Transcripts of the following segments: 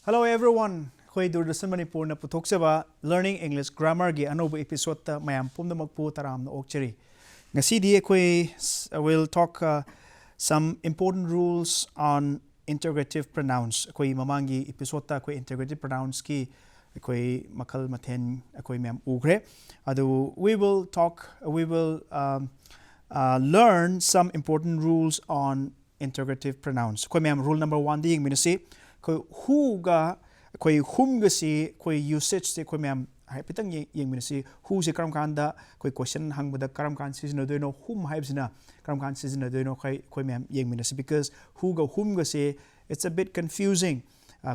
Hello everyone. Khoi Doordarshan Manipur na puthokchaba Learning English Grammar gi anoba episode ta mayam pumdamak pu taram na okchari. Ngasidi khoi will talk some important rules on integrative pronouns. Khoi mamangi episode ta khoi integrative pronouns ki khoi makhal mathen khoi mayam ugre. Adu we will learn some important rules on integrative pronouns. Khoi mayam rule number 1 di minasi who ga koi hum ga si koi usage se koi ma'am hai pitang yeng min si who se karam kan da koi question hang bada karam kan season do no hum hai sina karam kan season do no koi ma'am yeng min si because who ga hum ga se it's a bit confusing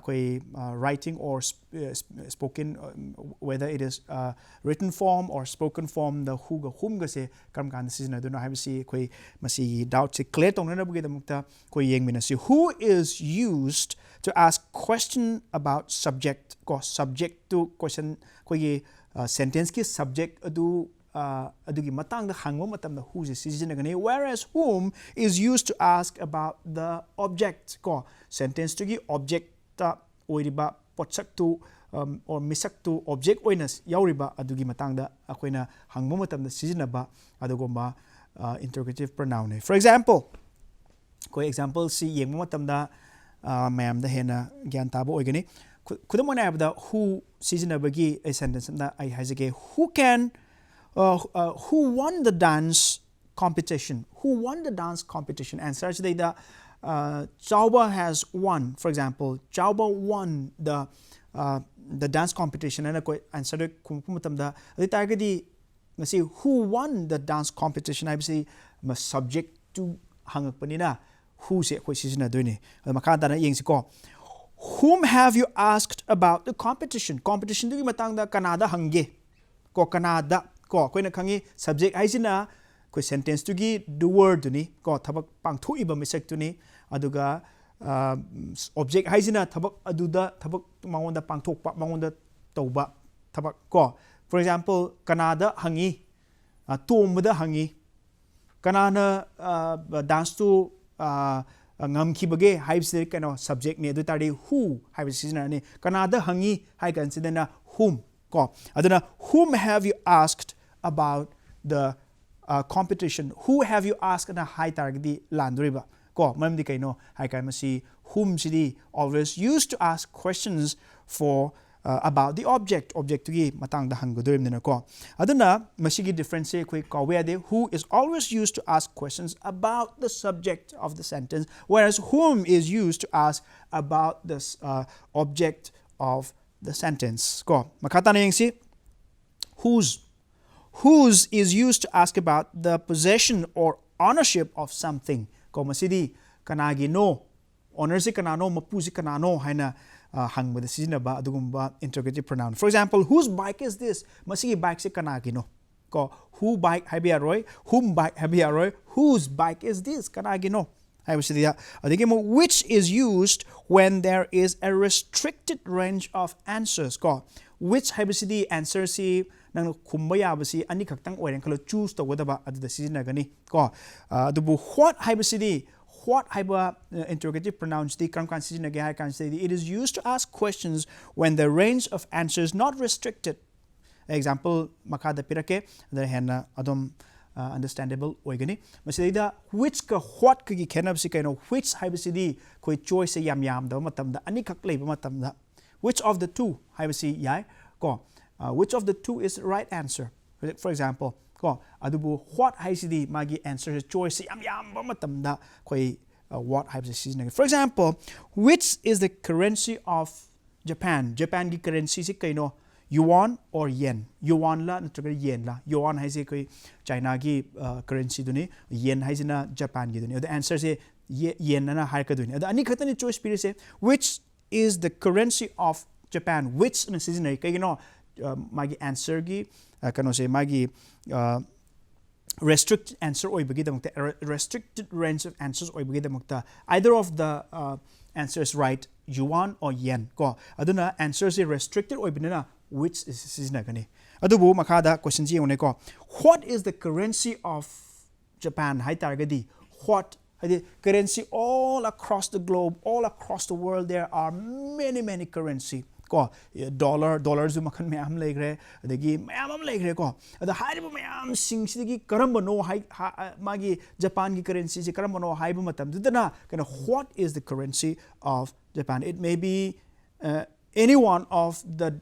koi writing or spoken whether it is written form or spoken form the who ga hum ga se karam kan season do no hai si koi masi doubt se clear tong na bu ge damukta koi yeng min si who is used to ask question about subject ko subject to question ko ye sentence ki subject adu gi matang da hangmo matam da who is season whereas whom is used to ask about the object ko sentence to gi object ta oiriba potsak to or misak to object oinas yauriba adu gi matang da akoina hangmo matam da season ba adugomba interrogative pronoun for example ko example si yengmo matam da ma'am da hena gyan tabo oigani kudam ona abda who season abagi a sentence da I hazage who won the dance competition answer today da Chauba has won, for example Chauba won the dance competition and answer kumpumatam da targadi ngasi who won the dance competition I say must subject to hangak panina who se koi season doini makada na yeng siko whom have you asked about the competition du matang da Canada hange ko Canada ko koi na khangi subject haisina koi sentence tu gi do word ni ko thabak pangthu iba misek tu ni aduga object haisina thabak aduda thabak mangonda pangthok pa mangonda tauba thabak ko for example Canada hangi tomda hangi kanana dance to ngam ki bage hype se kano subject ne du tari who hype season ne kanada hangi hai consider na whom ko aduna whom have you asked about the competition who have you asked na high target di landriba ko mam di kaino hai kai masi whom sidi always used to ask questions for about the object gi matang da hanggodoim na ko aduna masigi difference koi kawe de who is always used to ask questions about the subject of the sentence whereas whom is used to ask about the object of the sentence ko makata na yang si whose is used to ask about the possession or ownership of something ko masidi kanagi no owner si kanano mapu si kanano haina hang with the season ba adugumba interrogative pronoun for example whose bike is this masigi bike se kanagi no ko who bike habi aroy whom bike habi aroy whose bike is this kanagi no I was there adugimo which is used when there is a restricted range of answers ko which habi the answer si nang khumba ya ba si ani khaktang oiren khalo choose to wada ba adu season gani ko adubu what habi the what hyper interrogative pronouns the karam kan season again I can say it is used to ask questions when the range of answers not restricted example makada pirake the hena adom understandable oigani masida which ka what ka gi khenab si kaino which haibsidi koi choice yam da matam da ani khak leiba matam da which of the two haibsi yai ko which of the two is the right answer for example ko adubu what haisidi magi answer choice yam ba matam da koi what haibsi for example which is the currency of Japan gi currency si kaino yuan or yen yuan la natraga yen la yuan haise koi China gi currency duni yen haisina Japan gi duni the answer is yen na har ka duni ani khatani choice pire se which is the currency of Japan which na seasonary kaigino magi answer gi kano se magi restricted answer oibagi damukta restricted range of answers oibagi damukta either of the answer is right yuan or yen ko aduna answers is restricted oibinina which is seasonary adubu makada question ji one ko what is the currency of Japan hai targadi what the currency all across the globe all across the world there are many currency ko dollar zu makhan mayam legre adagi mayam legre ko ada haibu mayam sing sidagi karamba no hai magi Japan gi currency je karamba no haibu matam dudana kana what is the currency of Japan it may be any one of the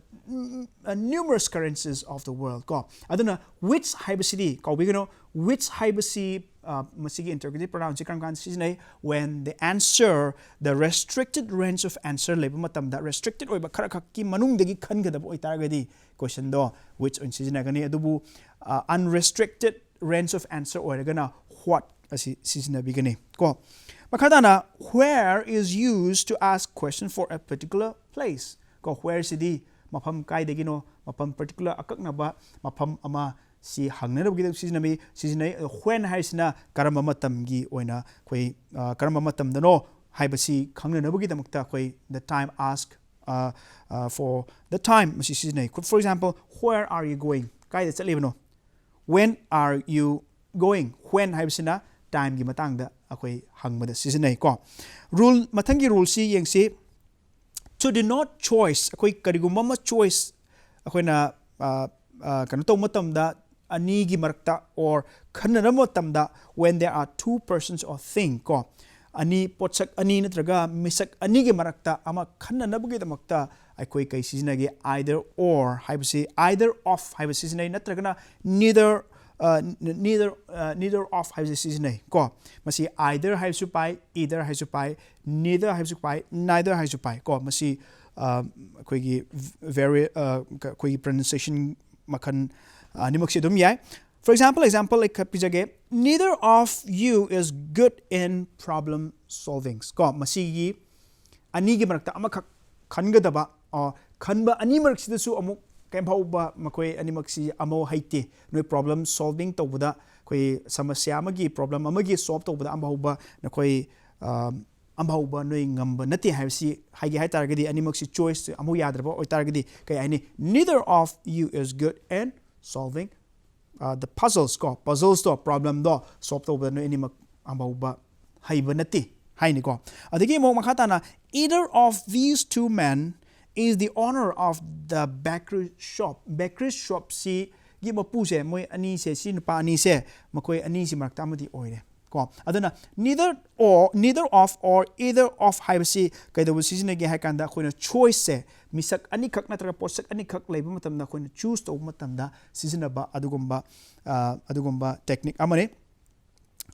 numerous currencies of the world ko aduna which haibasidi ko we know which haibasi masigi interrogative pronoun ji kan season when the answer the restricted range of answer leba matam da restricted oiba khara khakki manung degi khan gadab oi targadi question do which on season gani adubu unrestricted range of answer oiragana what asi season bigani ko makadana where is used to ask question for a particular place ko where sidi mafam kai degino mafam particular akaknaba mafam ama si hangnana bugidam season when haisina karamba matam gi oina koi karamba matam dano haibasi khangnana bugidamukta koi the time ask for the time masi season for example where are you going kai da chalibano when are you going when haibasina time gi matang da akoi hangmada season ko rule mathangi rule si yengsi to denote choice akoi karigumba ma choice akoina kanu to matam da ani gi marakta or khanna matam da when there are two persons or thing ko ani potsak ani natraga misak ani gi marakta ama khanna nabugi damakta akoi kai season gi either or haibasi either of haibasi season natraga neither of haibasi season ko masi either haisu pai either haisu pai neither haisu pai neither haisu pai ko masi akoi gi very akoi pronunciation makan animak si dum yai for example like pijage neither of you is good in problem solving ko masi gi ani gi marakta amakak khangadaba khanba ani marak sidasu amuk kem phauba makoi animak si amo haite noi problem solving tawda koi samasya amagi problem amagi solve tawda ambauba nakoi ambauba noi ngamba nati haisi haigi hai targadi animak si choice amu yadraba oi targadi kai ani neither of you is good in solving the puzzles ko puzzles to problem do solve tawda noi animak ambauba haiba nati haini ko adigi mo makhata na either of these two men is the owner of the bakery shop si gi mapu se moi ani se si nupa ani se makoi ani si marakta amadi oire ko aduna neither of or either of haibasi kaidabu season gi hakanda khoina choice se misak ani khak natra posak ani khak leiba matamda khoina choose to matamda season ba adugumba technique amane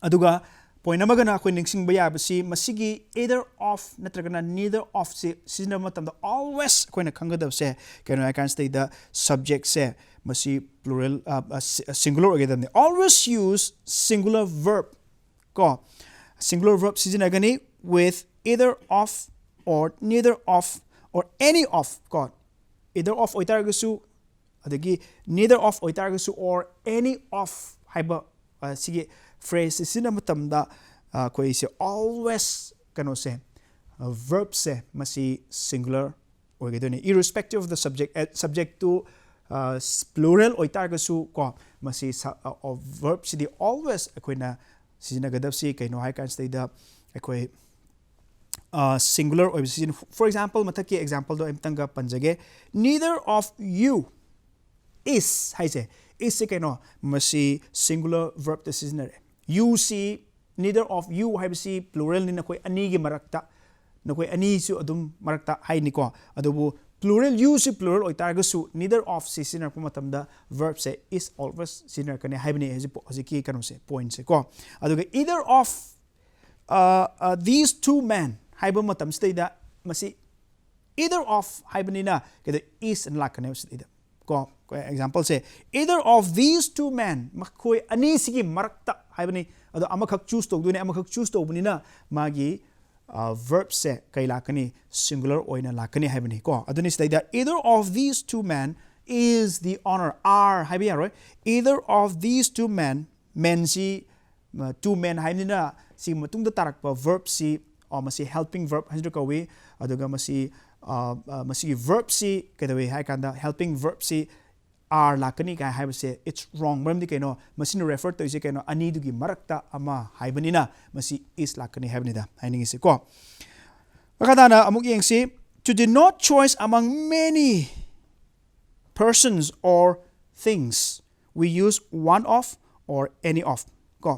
aduga point amagana khoi ningsing ba yabasi masigi either of natragana neither of se season matamda always khoina khangadab se kano I can state the subject se masi plural singular again always use singular verb ko singular verb season agani with either of or neither of or any of ko either of oitargasu adagi neither of oitargasu or any of haiba sige phrase season matamda koi se always kano se verb se masi singular oigedoni irrespective of the subject to plural oitargasu ko masi of verb si the always akoina sinagadab si kaino hai kan stay da akoi singular or for example mataki example do imtanga panjage neither of you is hai se is se kaino masi singular verb the seasonary you see neither of you hai si plural ni nakoi ani gi marakta nakoi ani su adum marakta hai ni ko adubu plural use plural oitargasu neither of si sinar pa matamda verb se is always sinar kane haibni hajiki kanu se point se ko aduga either of these two men haiba matam staida masi either of haibni na kede is and lakane staida ko example se either of these two men makoi ani sigi marakta haibni ado amakhak choose to dune amakhak choose to bunina magi verb se kai lakani singular oina lakani haibani ko aduni sida either of these two men is the honor are haibi yaroi either of these two men si two men hainina si matung da tarakpa verb si or masi helping verb handu kawi aduga masi verb si kadawi hai kanda helping verb si are lakani ka haibase it's wrong maramdi kaino masi no refer to ise kaino ani dugi marakta ama haibanina masi is lakani haibnida hainingi se ko makadana amuk yengsi to denote choice among many persons or things we use one of or any of ko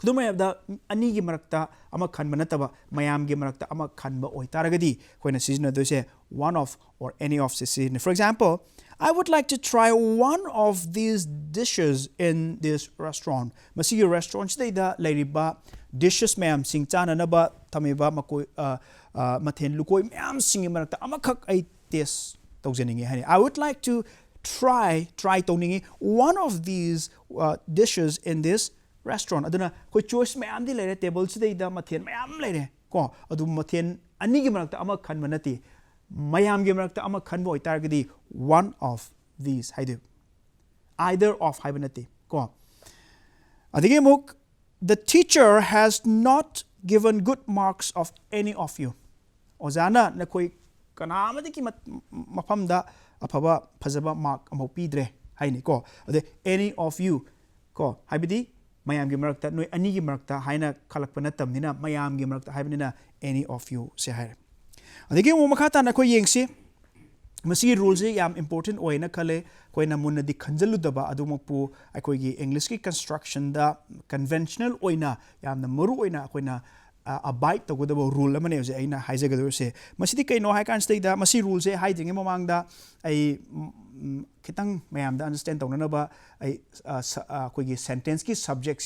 kudumay abda ani gi marakta ama khanba nataba mayam gi marakta ama khanba oitaragadi koina sijna dose one of or any of se for example I would like to try one of these dishes in this restaurant. Masigi restaurant today da lairiba dishes mayam sing chana naba thamiba makoi mathen lukoi mayam singi marakta amakhak ai taste tawjaningi hani. I would like to try tawningi one of these dishes in this restaurant. Aduna koi choice mayam di laire table today da mathen mayam laire ko adu mathen ani gi marakta ama khan manati mayam gi marakta ama khan bo itargadi one of these haidu either of haibanati ko adige muk the teacher has not given good marks of any of you ozana na koi kanamadi ki mafam da afaba phajaba mark amau pidre haini ko ade any of you ko haibidi mayam gi marakta noi ani gi marakta haina khalakpa natamnina mayam gi marakta haibinina any of you se hai adigi mo makhata na ko yengsi masi rules yam important oina khale koina munna di khanjalu daba adumpu akoi gi english ki construction da conventional oina yam na maru oina koina abide to godabo rule amane je aina haijagado se masi di kaino hai kan state da masi rules e hai dinge mamang da ai kitang mayam da understand tawna ba ai koi gi sentence ki subject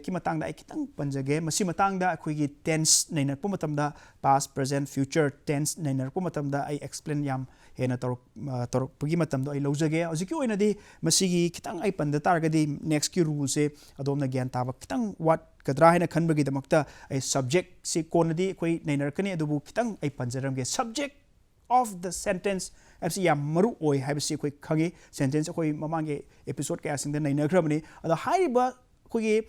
ki matang da ai kitang panjage masi matang da koi gi tense naina pu matam da past present future tense naina pu matam da ai explain yam hena torok pugi matam do ai lojage aziki oina di masi gi kitang ai panda targadi next ki rule se adom na gyan taba kitang what kadra hena khanbagi damakta ai subject si konadi koi naina kani adubu kitang ai panjaram ge subject of the sentence absi yam maru oi habsi koi khangi sentence koi mamange episode ka sing da naina khrabani ada haiba koi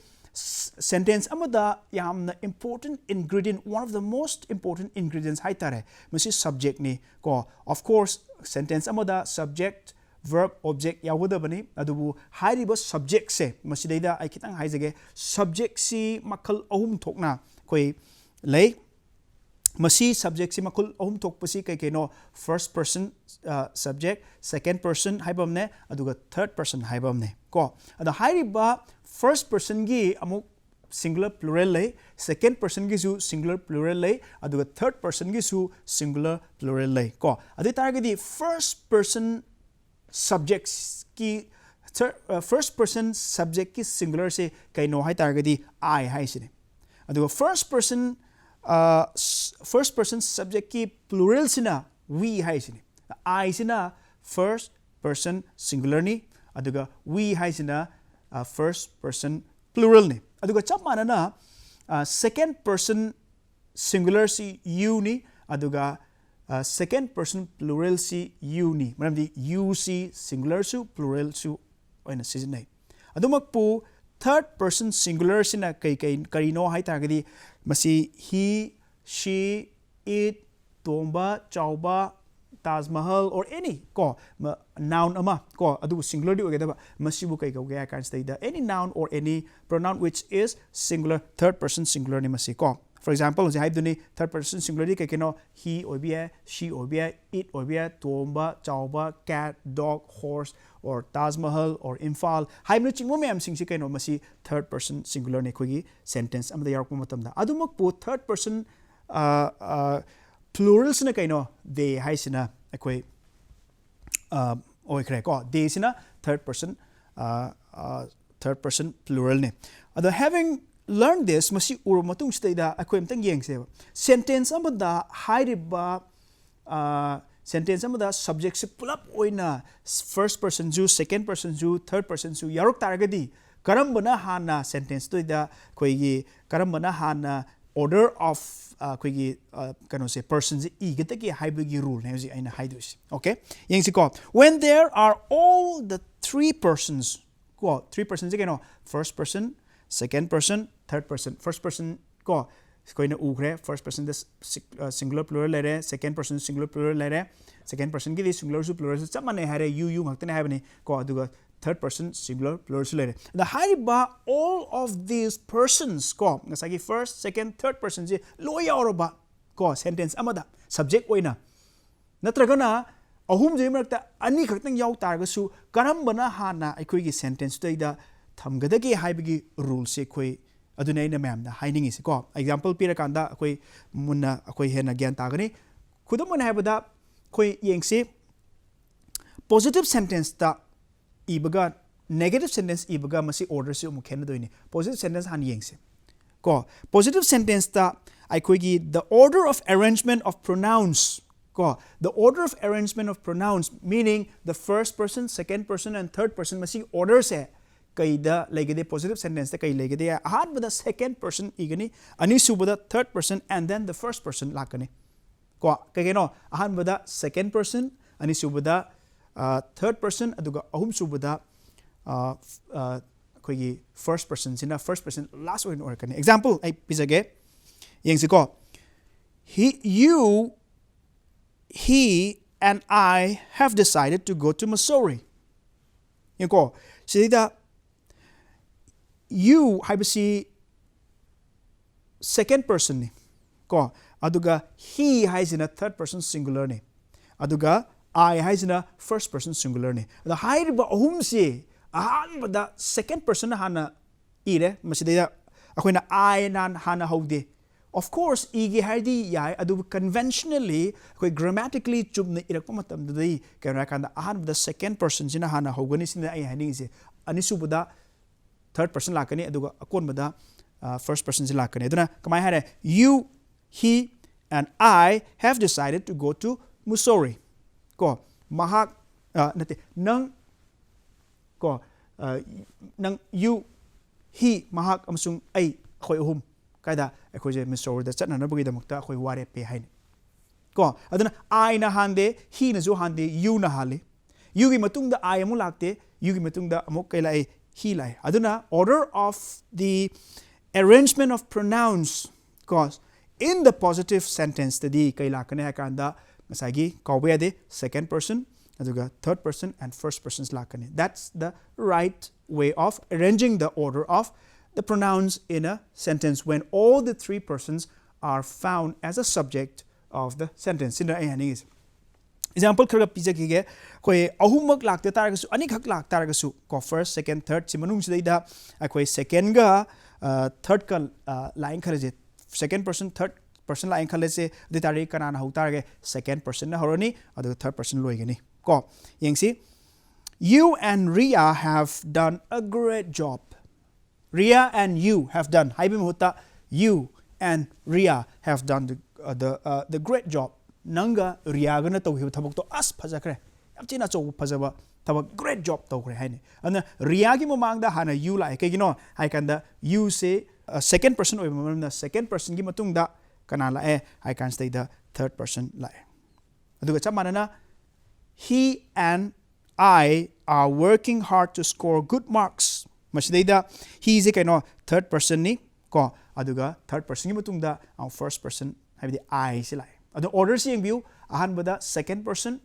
sentence amada yamna important ingredient one of the most important ingredients haitare masi subject ni ko of course sentence amada subject verb object yawudabani adubu hairiba subject se masi daida ai kitang haijage subject si makal ahum thokna koi lei masi subject si makul ahum thokpasi kai kaino first person subject second person haibamne aduga third person haibamne ko ada hairiba first person gi amuk singular plural lay second person gi su singular plural lay aduga third person gi su singular plural lay ko adi targadi first person subjects ki first person subject ki singular se kaino hai targadi I hai sine aduga first person subject ki plural sina we hai sine I sina first person singular ni aduga we hai sina first person plural ni aduga chap manana second person singular si you ni aduga second person plural si you ni maramdi you si singular su plural su oina seasonai adumakpu third person singular sina kai karino hai targadi masi he she it tomba chauba Taj Mahal or any ko noun ama ko adu singular di ogeda masibu kai ko ga kan stay da any noun or any pronoun which is singular third person singular ni masi ko for example je hai duni third person singular di kai keno he obia she obia it obia tomba chauba cat dog horse or Taj Mahal or Imphal hai mnu chingmo me am sing si kaino masi third person singular ni ko gi sentence am da yarok matam da adumak po third person plural sina kaino they hai sina akoi oi kre ko they sina third person plural ne ado having learned this masi ur matung stay da akoi mtang yeng se sentence amada hairiba sentence amada subject se pull up oina first person ju second person ju third person ju yarok targadi karambana hana sentence to da koi gi karambana hana order of ꯑꯩꯈꯣꯏꯒꯤ ꯀꯩꯅꯣꯁꯦ ꯄꯔꯁꯟꯁꯦ ꯏꯒꯗꯒꯦ ꯍꯥꯏꯕꯒꯤ ꯔꯨꯜꯅꯦ ꯍꯧꯖꯤꯛ ꯑꯩꯅ ꯍꯥꯏꯗꯣꯏꯁꯦ okay ꯌꯦꯡꯁꯤꯀꯣ when there are all the three persons ko three persons keno first person second person third person first person ko koina ugre first person the singular plural lere second person singular plural lere second person gi singular su plural su chamane hare you ngakte ne habani ko aduga third person singular plural su lere the haiba all of these persons ko ngasagi first second third person ji lo yauraba ko sentence amada subject oina natragana ahum je marakta ani khaktang yaw targasu karambana hana aikoi sentence toida thamgadage haibagi rule se khoi aduna ina ma'am da hainingi se ko example pira kanda akoi munna akoi hena gyan tagani khudamana haibada khoi yengsi positive sentence ta ibaga negative sentence ibaga masi order se mu khena doini positive sentence han yengse ko positive sentence ta aikoi gi the order of arrangement of pronouns the order of arrangement of pronouns meaning the first person second person and third person masi order se kaida legede positive sentence kai legede ahan bada second person igani ani subada third person and then the first person lakani ko kageno ahan bada second person ani subada third person aduga ahum subada koigi first person sina first person last one or kani example ai pisage yengsi ko he and I have decided to go to Missouri. Yako, sida you haibasi second person ni. Ko, aduga he has in a third person singular ni. Aduga I has in a first person singular ni. The higher ba ahum si ahan ba da second person na hana ire masida ako na I nan hana haude. Of course, igi hardi yai adu conventionally koi grammatically chubne irakpa matam dai kaya kanda ahan the second person sina hana hogani sina ai hani se ani subuda third person lakani aduga akon bada first person sila lakani aduna kamai hare you he and I have decided to go to Missouri ko mahak nate nang ko nang you he mahak amsung ai khoi uhum kaida akhoi Missouri da chatna nabagi da mukta akhoi ware pe hain ko aduna I na hande he na jo hande you na hale you gi matung da I amu lakte you gi matung da amuk kai lai he lai aduna order of the arrangement of pronouns cause in the positive sentence tadi kai lakane hakanda masagi kawbe de second person aduga third person and first persons lakane that's the right way of arranging the order of the pronouns in a sentence when all the three persons are found as a subject of the sentence. In the example, koi ahumak lakte taragasu ani khak lak taragasu ko first second third simanung sidaida akoi second ga third ka line khaleje second person third person line khalese de tari kanana hu tarage second person na horoni adu third person loigani ko yengsi you and Ria have done a great job. Ria and you have done. Haibim huta you and Ria have done the great job. Nanga Ria gana to hiu thabak to as phajakre. Amchina cho phajaba thabak great job to kre haini. Ana Ria gi mamang da hana you lai ke gino hai kanda you say second person oi mamam na second person gi matung da kana la I can say the third person lai. Aduga chamana na he and I are working hard to score good marks. Masidida he is a kind of third person ni ko aduga third person gi matungda ang first person habidi I silai adu order seeing view ahan bada second person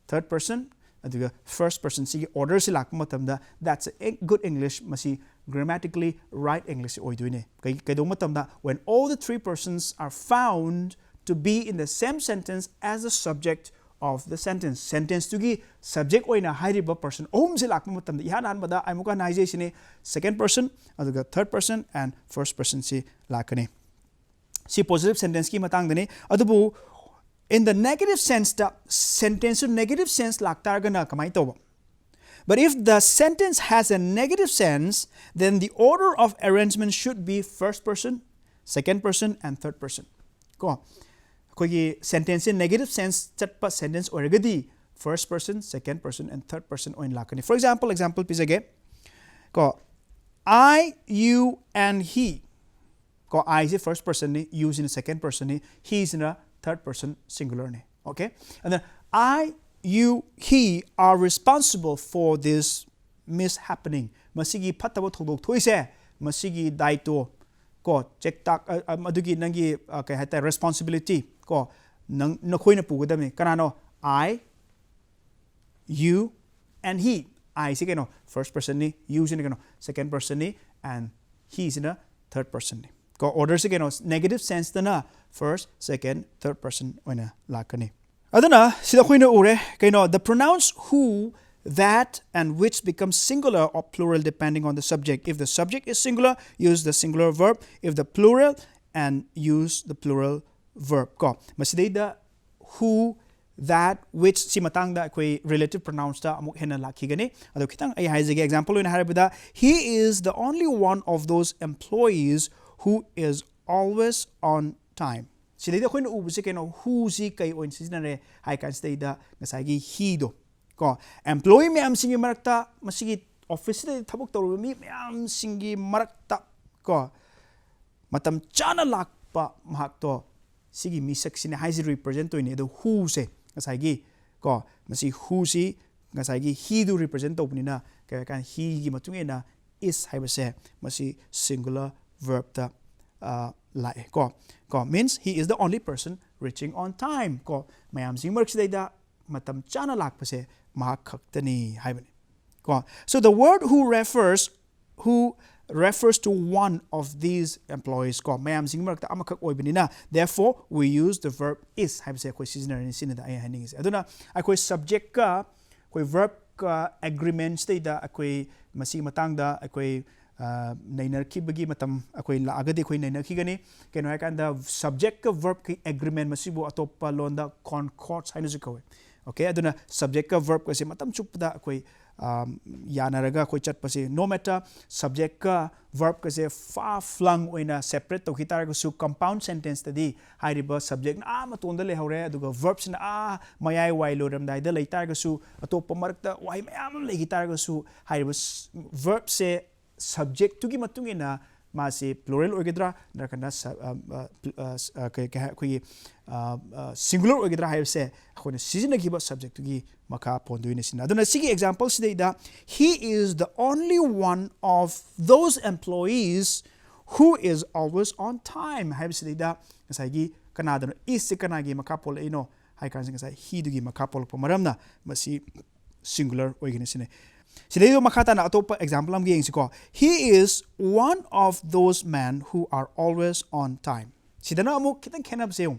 third person aduga first person sigi order silak matamda that's a good English masi grammatically right English oiduine kai do matamda when all the three persons are found to be in the same sentence as the subject of the sentence to gi subject oina hairiba person ohum se lakma matam da ihan anbada aimuka naije sine second person aduga third person and first person si lakane si positive sentence ki matang dane adubu in the negative sense the sentence to negative sense laktar gana kamai toba but if the sentence has a negative sense then the order of arrangement should be first person second person and third person ko kogi sentence in negative sense chatpa sentence oragadi first person second person and third person oin lakani for example pisage ko I you and he ko I is first person ni, you is in second person ni, he is in a third person singular ni. Okay, and then I, you, he are responsible for this mishappening. Masigi pataba thodok thoise masigi daito ko check tak adugi nangi kai hata responsibility ko nang nakhoina pugadami kanano I, you, and he. I is kano first person ni, you is kano second person ni, and he is in a third person ni. Ko order se kano negative sense dana first, second, third person oina lakani. Adana sida khoina ure kano the pronouns who, that, and which becomes singular or plural depending on the subject. If the subject is singular, use the singular verb. If the plural, and use the plural verb. Ko masidayda who, that, which si matang da koi relative pronouns da amuk hena lakhigani. Ado kitang ay haizige example in harabida. He is the only one of those employees who is always on time. Sidayda khoina ubuse keno who si kai oin sisinare hai kan sidayda ngasagi he do. Ko employee mayam singi marakta masigi office da thabuk tawru mi mayam singi marakta ko matam chana lakpa mahak to sigi mi saksine haisi represent to ne do who se ngasagi ko masi who si ngasagi he do represent to punina ka kan he gi matungena is haibase masi singular verb ta lai ko means he is the only person reaching on time ko mayam singi marak sidayda matam chana lakpase mahakhaktani haibani ko. So the word who refers to one of these employees ko mayam sing marakta amakhak oibanina, therefore we use the verb is haibase koi seasonary sinada ai haning is aduna akoi subject ka koi verb ka agreement state da akoi masi matang da akoi nainer ki bagi matam akoi la agadi koi nainer ki gani keno hai kan da subject ka verb ki agreement masibu atopa londa concords hainu zikawe. Okay, aduna subject ka verb kasi matam chupda koi yanaraga koi chat pasi no matter subject ka verb kasi far flung oina separate to hitar ko su compound sentence tadi hairiba subject na matonda le haure aduga verbs na mayai wai loram dai da leitar ko su atopa marakta wai mayam le hitar ko su hairiba verb se subject tu gi matungina masi plural oigedra nakana koi singular oigedra haibse khone season giba subject gi maka ponduine sin aduna sigi example sidai he is the only one of those employees who is always on time haibse da ngasai gi kanada is kanagi maka pol ino hai kan ngasai he du gi maka pol maramna masi singular oigine sin. Sidayo makata na atopa example am giing siko. He is one of those men who are always on time. Sidana amuk kitang kenab seung.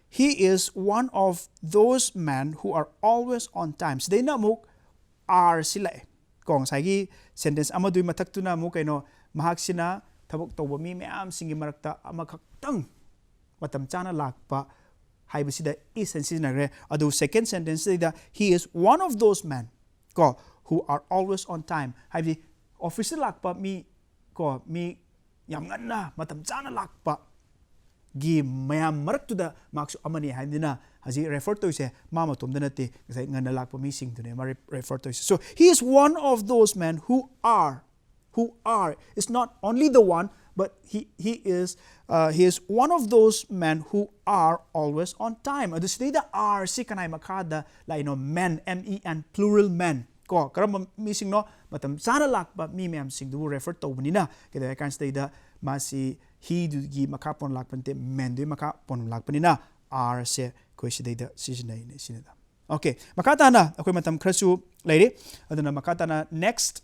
He is one of those men who are always on time. Siday na amuk are sila. Kong sagi sentence amadui matak tu na amuk kaino mahak sina tabuk tawba mi mayam singi marakta amakaktang matam chana lakpa haiba sida is and sinare. Adu second sentence sida he is one of those men ko who are always on time. Habi office lakpa mi ko mi yam nganna matam chana lakpa gi mayam marak tu da maksu amani handina haji refer to se mama tum da nate sai nganna lakpa mi sing tu ne ma refer to se. So he is one of those men who are it's not only the one but he is one of those men who are always on time. Adu sidai da are si kanai makada la men men plural men ko karam mi sing no matam sana lakpa mi mem sing du refer to bunina keda kan stay da masi he du gi makapon lakpante men du makapon lakpanina are se ko sidai da seasonai ne sinada. Okay, makata na akoi matam krasu lady aduna makata na next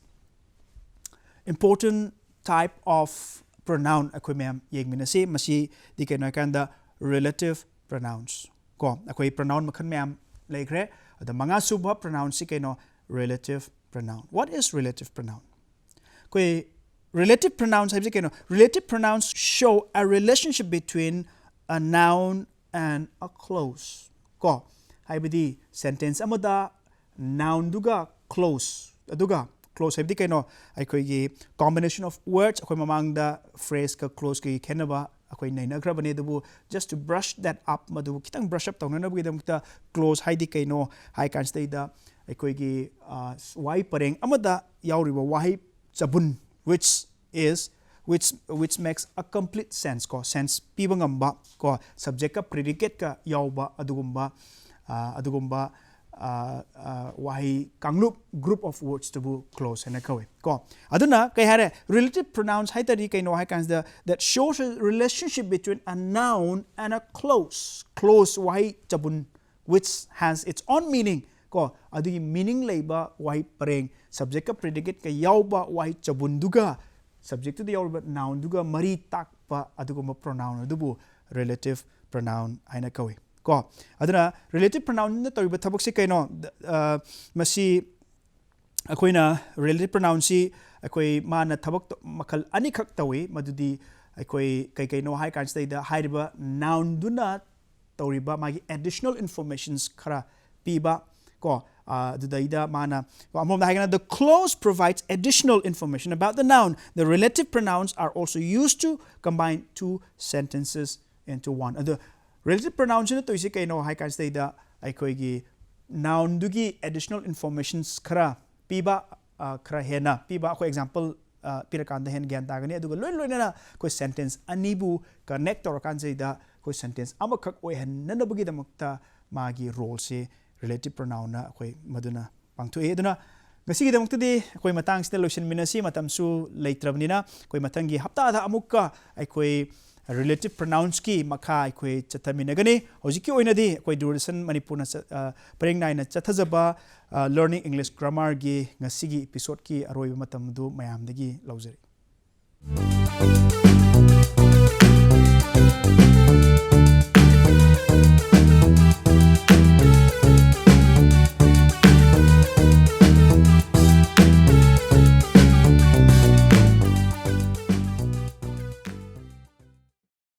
important type of pronoun akoi mem yegmina se masi dikenoi kan da relative pronouns ko akoi pronoun makhan mem laikre ada manga subha pronoun si keno relative pronoun. What is relative pronoun? Koi relative pronouns haibse keno relative pronouns show a relationship between a noun and a clause. Ko haibdi sentence amada noun duga clause aduga clause haibdi keno aikoi gi combination of words akoi mamang da phrase ka clause ki kenaba akoi naina grabane dubu just to brush that up madu kitang brush up tawna nabu gidam ta clause haidi keno hai kan stay da aikoigi wai pareng amada yauriba wahi chabun which is which makes a complete sense ko sense piba ngamba ko subject ka predicate ka yauba adugumba wahi kanglup group of words to bu close and kawe ko aduna kai hare relative pronouns hai tari kai no hai kans that shows a relationship between a noun and a close wahi chabun which has its own meaning ko adu meaning leiba wahi pareng subject ka predicate ka yauba wahi chabun duga subject to the yauba noun duga mari takpa adugumba pronoun adubu relative pronoun aina kawe ko aduna relative pronoun na toiba thabak se kaino masi akoina relative pronoun si akoi mana thabak makal ani khak tawi madudi akoi kai no hai kan stai da haiba noun duna toriba magi additional informations khara piba ko dudaida mana amom da haigana the clause provides additional information about the noun. The relative pronouns are also used to combine two sentences into one. The relative pronouns na to isi kaino hai kan stai da aikoi gi noun dugi additional informations khara piba khara hena piba ko example pirakanda hen gyan tagani aduga loin na ko sentence anibu connect or kan da ko sentence amakak oi hen nanabugi damakta magi role se relative pronoun na koi maduna pangtu e duna ngasi gi damakta di koi matang stel lotion minasi matam su leitrabnina koi matangi hapta da amukka ai koi relative pronouns ki makha koi chathaminagani hojiki oinadi koi Doordarshan Manipur na pareng nai na chathajaba learning English grammar gi ngasi gi episode ki aroi matam du mayam dagi laujari